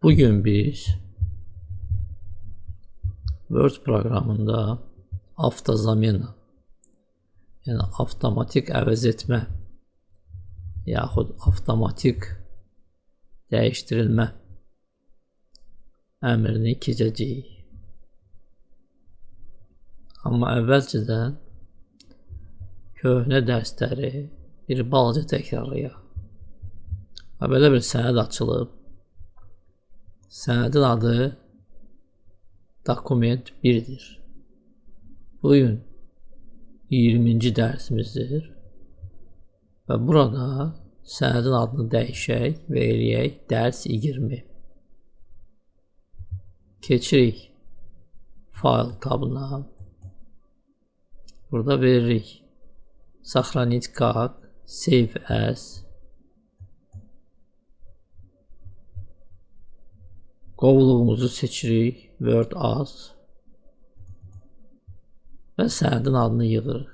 Bugün biz Word proqramında avtozamena, yəni avtomatik əvəz etmə yaxud avtomatik dəyişdirilmə əmrini keçəcəyik. Amma əvvəlcədən köhnə dərsləri bir balaca təkrarlayaq. Belə bir sənəd açılıb. Sənədin adı Dokument 1-dir. Bugün 20-ci dərsimizdir və burada sənədin adını dəyişək və eləyək dərs 20. Keçirik Fayl tabına. Burada veririk Saxranit как, Save as. Qovluğumuzu seçirik, Word as və sənədin adını yığırıq.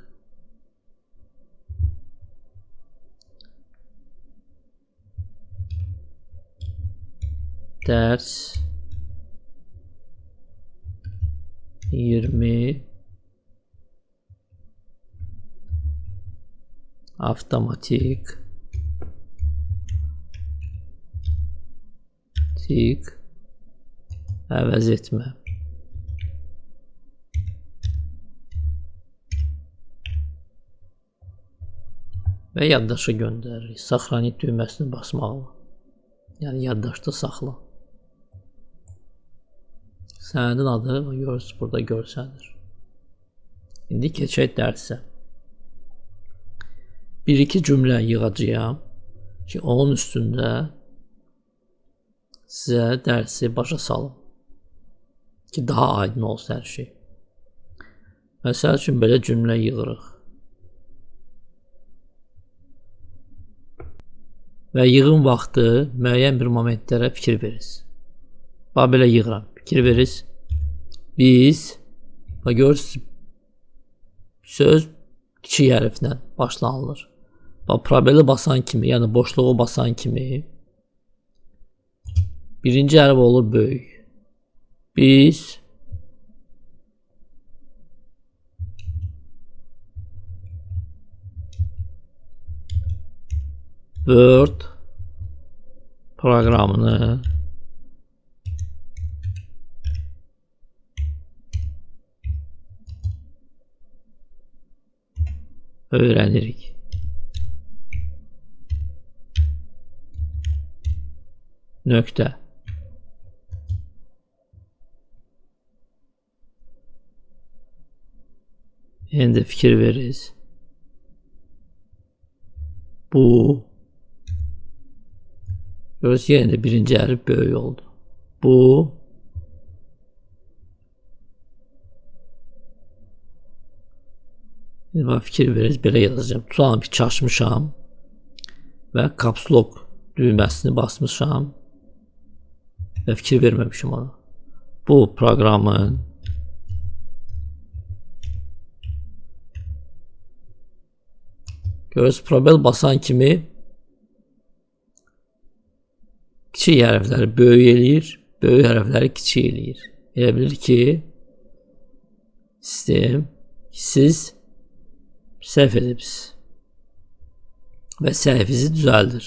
Dərs 20 avtomatik əvəz etmə. Və yaddaşa göndəririk. Saxranit düyməsini basmaqla. Yəni yaddaşda saxla. Sənədin adı burada görsənir. İndi keçək dərsə. Bir-iki cümlə yığacağam ki, onun üstündə sizə dərsi başa salım ki, daha aydın olsun hər şey. Məsəl üçün belə cümlə yığırıq. Və yığım vaxtı müəyyən bir momentlərə fikir verirsiniz. Bax, belə yığıram. Fikir verirsiniz. Biz, görürsünüz, söz kiçik hərflə başlanılır. Probeli basan kimi, yəni boşluğu basan kimi birinci hərf olur böyük. Biz Word proqramını öyrənirik. Nöqtə. İndi fikir veririz. Bu görürsünüz, yenə də birinci hərf böyük oldu. Bu İndi fikir veririz, belə yazacağım. Tutalım ki, çaşmışam və caps lock düyməsini basmışam və fikir verməmişim ona. Bu proqramın görürsünüz, probel basan kimi kiçik hərfləri böyük eləyir, böyük hərfləri kiçik eləyir. Elə bilir ki, sistem siz səhv edibsiniz və səhvinizi düzəldir.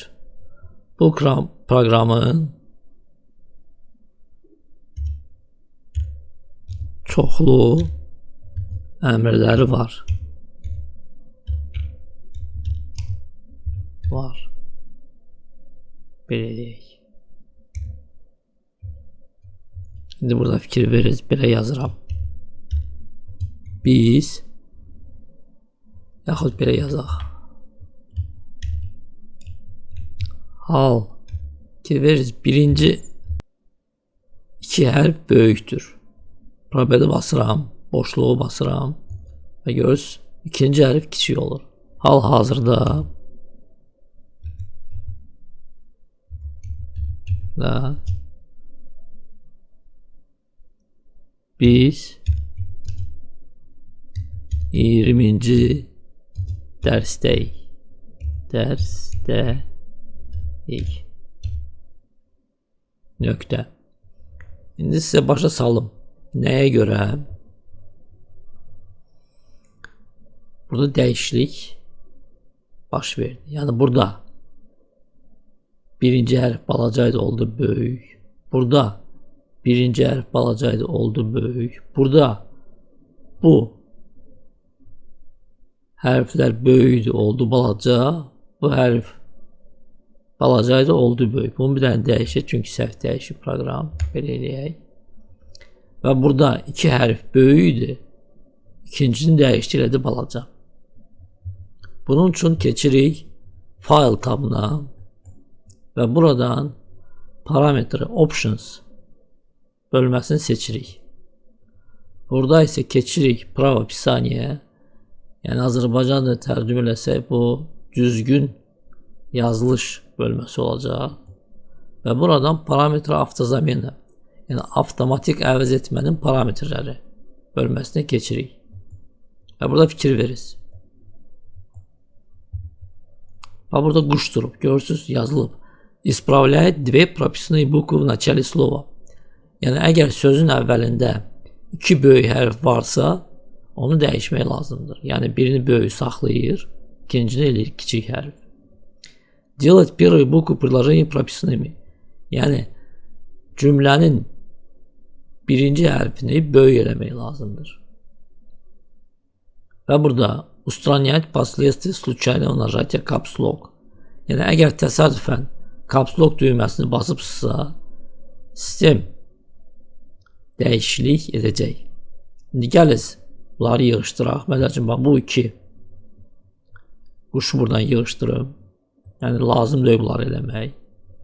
Bu proqramın çoxlu əmrləri var. Belə eləyək. İndi burada fikir veririz, belə yazıram. Biz yaxud belə yazaq. Hal fikir veririz, birinci iki hərf böyükdür. Probeli basıram, boşluğu basıram və görürsünüz, ikinci hərf kiçik olur. Hal-hazırda biz 20-ci dərsdəyik. nöqtə. İndi sizə başa salım. Nəyə görə? Burada dəyişiklik baş verdi. Yəni burada birinci hərf balacaydı, oldu böyük. Burada birinci hərf balacaydı, oldu böyük. Burada bu hərflər böyükdü, oldu balaca. Bu hərf balacaydı, oldu böyük. Bunu bir dənə dəyişir, çünki səhv dəyişir proqram. Belə eləyək. Və burada iki hərf böyükdü. İkincisini dəyişdi, elədi balaca. Bunun üçün keçirik File tabına və buradan parametre Options bölməsini seçirik. Burada isə keçirik Pravopisaniyə. Yəni Azərbaycanca tərcümə eləsək bu düzgün yazılış bölməsi olacaq. Və buradan parametre avtozamena, yəni avtomatik əvəz etmənin parametreləri bölməsinə keçirik. Və burada fikir verirsiniz. Və burada quş durub, görürsünüz, yazılıb. İspravляет две прописные буквы в начале слова. Yəni əgər sözün əvvəlində iki böyük hərf varsa, onu dəyişmək lazımdır. Yəni birini böyük saxlayır, ikincini eləyir kiçik hərf. Делать первые буквы предложения прописными. Yəni cümlənin birinci hərfini böyük eləmək lazımdır. Və burada устранять последствия случайного нажатия Caps Lock. Yəni əgər təsadüfən Caps Lock düyməsini basıbsınızsa, sistem dəyişiklik edəcək. İndi gəliz, bunları yığışdıraq. Məsələn, bu iki quşu buradan yığışdırım. Yəni lazım deyil bunları eləmək.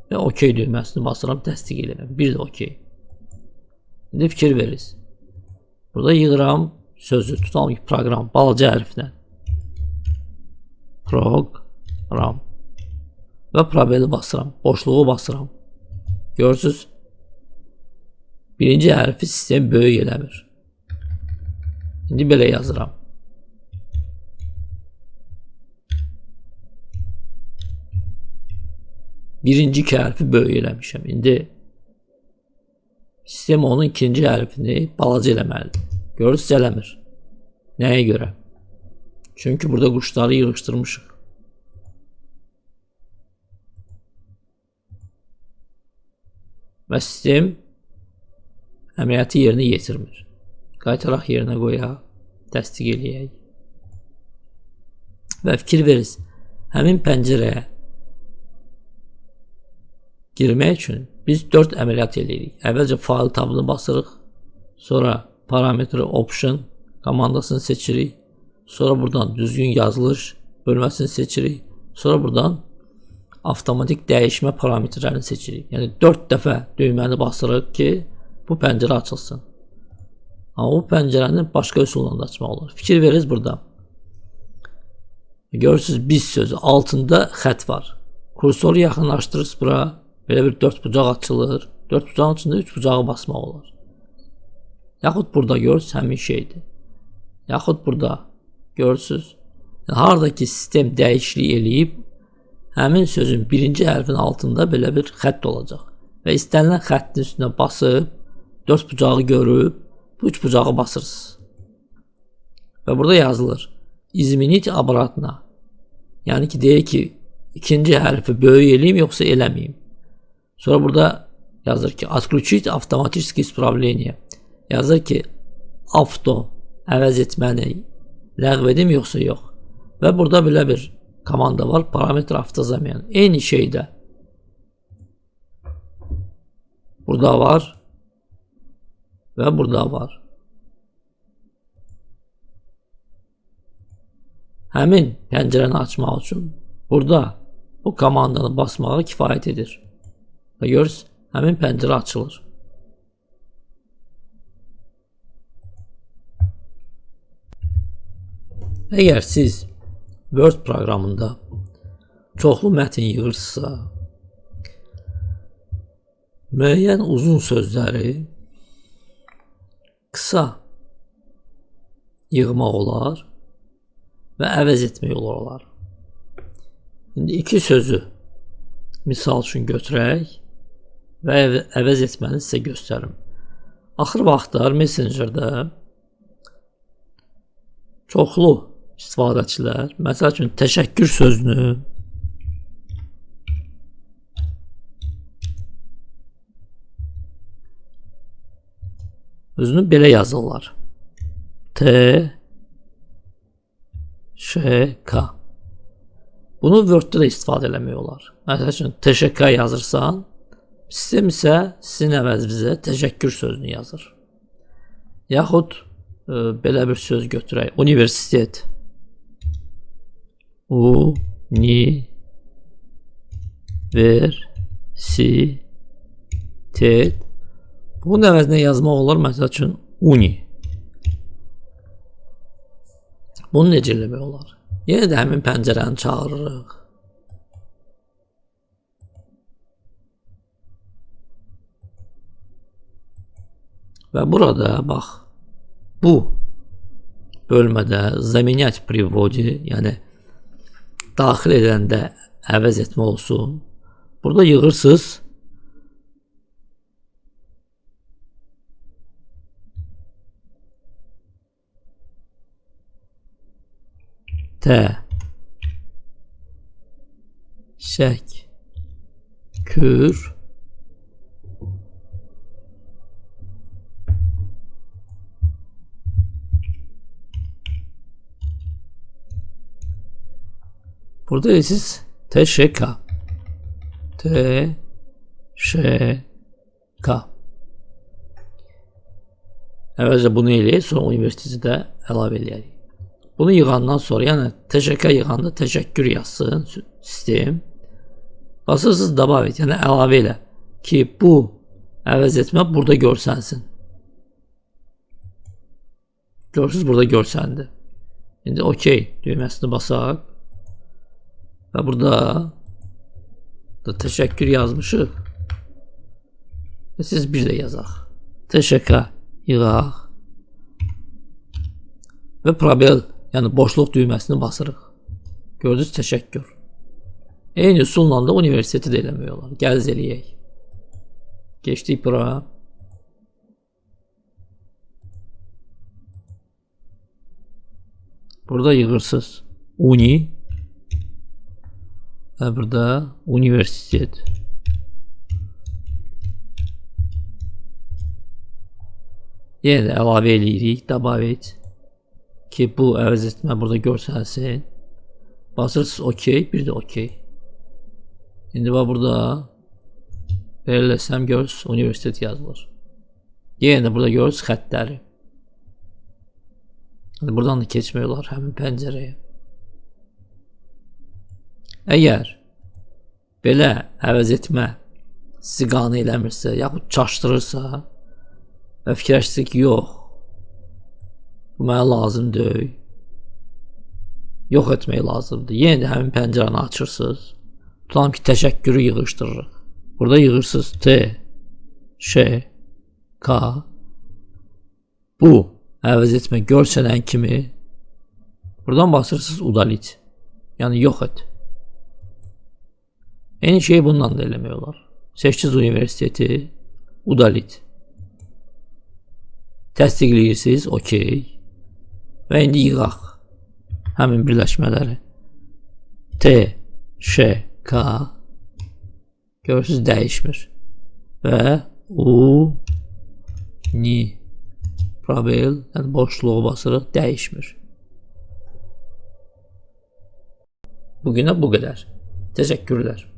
Və OK düyməsini basıram, təsdiq eləmək. Bir də OK. İndi fikir verirsiniz. Burada yığıram sözü, tutalım ki proqram, balaca hərflə. Proqram. Və probeli basıram, boşluğu basıram. Görürsünüz, birinci hərfi sistem böyük eləmir. İndi belə yazıram. Birinci iki hərfi böyük eləmişəm. İndi sistem onun ikinci hərfini balaca eləməlidir. Görürsünüz, eləmir. Nəyə görə? Çünki burada quşları yığışdırmışıq. Və sistem əməliyyatı yerinə yetirmir. Qaytaraq yerinə qoyaq, təsdiq eləyək. Və fikir verirsiniz, həmin pəncərəyə girmək üçün biz 4 əməliyyat eləyirik. Əvvəlcə File tabını basırıq, sonra parametre Option komandasını seçirik, sonra buradan düzgün yazılış bölməsini seçirik, sonra buradan avtomatik dəyişmə parametrlərini seçirik. Yəni 4 dəfə düyməni basırıq ki, bu pəncərə açılsın. Amma bu pəncərəni başqa üsulla da açmaq olur. Fikir verirsiniz burada. Görürsünüz, biz sözü altında xət var. Kursoru yaxınlaşdırırsınız bura, belə bir 4 bucaq açılır. 4 bucağın içində 3 bucağı basmaq olur. Yaxud burada görürsünüz, həmin şeydir. Yaxud burada görürsünüz, haradakı sistem dəyişiklik eləyib, həmin sözün birinci hərfin altında belə bir xətt olacaq. Və istənilən xəttin üstünə basıb, 4 bucağı görüb, bu 3 bucağı basırsınız. Və burada yazılır, izminit обратно. Yəni ki, deyək ki, ikinci hərfi böyük eləyim, yoxsa eləməyim. Sonra burada yazır ki, отключить автоматическое исправление. Yazır ki, avto əvəz etməni ləğv edim, yoxsa yox. Və burada belə bir komanda var, parametre avtozamena. Eyni şeydə burada var və burada var. Həmin pəncərəni açmaq üçün burada bu komandanı basmağa kifayət edir. Və görürsünüz, həmin pəncərə açılır. Əgər siz Word proqramında çoxlu mətin yığırsınızsa, müəyyən uzun sözləri qısa yığmaq olar və əvəz etmək olar. İndi iki sözü misal üçün götürək və əvəz etməni sizə göstərim. Axır vaxtlar Messengerdə çoxlu istifadəçilər, məsəl üçün təşəkkür sözünü özünü belə yazırlar. T-Ş-K. Bunu Word-də də istifadə eləmək olar. Məsəl üçün TŞK yazırsan, sistem isə sizin əvəzinizə təşəkkür sözünü yazır. Yaxud belə bir söz götürək. Universitet. Universitet. Bunun əvəzinə yazmaq olar, məsəl üçün uni. Bunu necə eləmək olar? Yenə də həmin pəncərəni çağırırıq. Və burada bax, bu bölmədə zaменять приводе, yəni daxil edəndə əvəz etmə olsun. Burada yığırsınız. Təşəkkür burada siz TŞK əvvəlcə bunu eləyək, sonra universiteti də əlavə eləyək. Bunu yığandan sonra, yəni TŞK yığanda təşəkkür yazsın sistem. Basırsınız добавить, yəni əlavə elə ki, bu əvəz etmə burada görsənsin. Görürsünüz, burada görsəndi. İndi OK düyməsini basaq. Və burada da təşəkkür yazmışıq. Və siz bir də yazaq. TŞK yığaq. Və probel, yəni boşluq düyməsini basırıq. Gördünüz, təşəkkür. Eyni üsulla da universiteti də eləmək olar. Gəliz eləyək. Geçdik bura. Burada yığırsınız uni və burada universitet. Yenə də əlavə eləyirik, добавить ki, bu əvəz etmə burada görsənsin. Basırsınız OK, bir də OK. İndi bax burada belirləsəm görürsünüz, universitet yazılır. Yenə də burada görürsünüz xəttləri. Buradan da keçmək olar həmin pəncərəyə. Əgər belə əvəz etmə sizi qane eləmirsə, yaxud çaşdırırsa və fikirləşsək ki, yox, bu mənə lazım deyil, yox etmək lazımdır. Yenə də həmin pəncərəni açırsınız. Tutalım ki, təşəkkürü yığışdırırıq. Burada yığırsınız T-Ş-K. Bu əvəz etmə görsənən kimi buradan basırsınız udalить. Yəni yox et. Eyni şey bundan da eləmək olar. 8 universiteti udalить. Təsdiqləyirsiniz, OK. Və indi yığaq həmin birləşmələri. T-Ş-K. Görürsünüz, dəyişmir. Və U-Ni. Probel, yəni boşluğu basırıq, dəyişmir. Bugünə bu qədər. Təşəkkürlər.